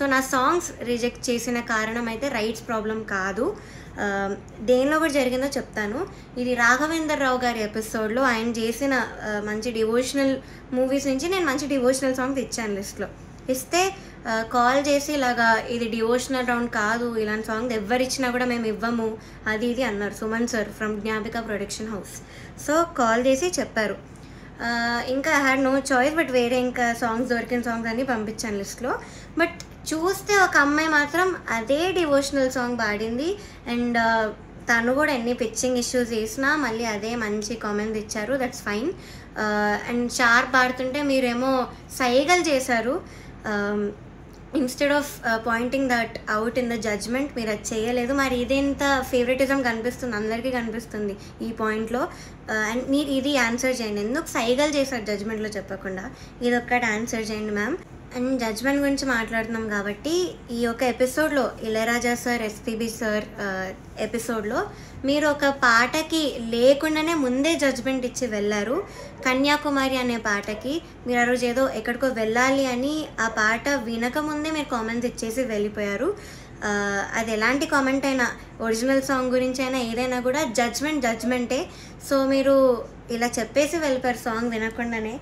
So నా songs reject చేసిన కారణం అయితే రైట్స్ ప్రాబ్లం కాదు. దేనిలో కూడా జరిగిందో చెప్తాను. ఇది రాఘవేందర్ రావు గారి ఎపిసోడ్లో ఆయన చేసిన మంచి డివోషనల్ మూవీస్ నుంచి నేను మంచి డివోషనల్ సాంగ్స్ ఇచ్చాను లిస్ట్లో. ఇస్తే కాల్ చేసి ఇలాగా ఇది డివోషనల్ రౌండ్ కాదు, ఇలాంటి సాంగ్ ఎవరిచ్చినా కూడా మేము ఇవ్వము అది ఇది అన్నారు Suman sir from Gnapika production house. So call చేసి చెప్పారు. ఇంకా I had no choice, but వేరే ఇంకా సాంగ్స్ దొరికిన సాంగ్స్ అన్నీ పంపించాను లిస్ట్లో. బట్ చూస్తే ఒక అమ్మాయి మాత్రం అదే డివోషనల్ సాంగ్ పాడింది. అండ్ తను కూడా ఎన్ని పిచ్చింగ్ ఇష్యూస్ చేసినా మళ్ళీ అదే మంచి కామెంట్స్ ఇచ్చారు. That's fine. అండ్ షార్ప్ పాడుతుంటే మీరేమో సైగలు చేశారు. Instead of pointing that out in the judgement మీరు అది చేయలేదు. మరి ఇదేంత ఫేవరెటిజం కనిపిస్తుంది, అందరికీ కనిపిస్తుంది ఈ పాయింట్లో. అండ్ మీరు ఇది ఆన్సర్ చేయండి, ఎందుకు సైగలు చేశారు జడ్జ్మెంట్లో చెప్పకుండా, ఇది ఒక్కటి ఆన్సర్ చేయండి మ్యామ్. అండ్ జడ్జ్మెంట్ గురించి మాట్లాడుతున్నాం కాబట్టి ఈ యొక్క ఎపిసోడ్లో ఇళయరాజా సార్, ఎస్పీబీ సార్ ఎపిసోడ్లో మీరు ఒక పాటకి లేకుండానే ముందే జడ్జ్మెంట్ ఇచ్చి వెళ్ళారు. కన్యాకుమారి అనే పాటకి మీరు ఆ రోజు ఏదో ఎక్కడికో వెళ్ళాలి అని ఆ పాట వినకముందే మీరు కామెంట్స్ ఇచ్చేసి వెళ్ళిపోయారు. అది ఎలాంటి కామెంట్ అయినా, ఒరిజినల్ సాంగ్ గురించి అయినా ఏదైనా కూడా జడ్జ్మెంటే. సో మీరు ఇలా చెప్పేసి వెళ్ళిపోయారు సాంగ్ వినకుండానే.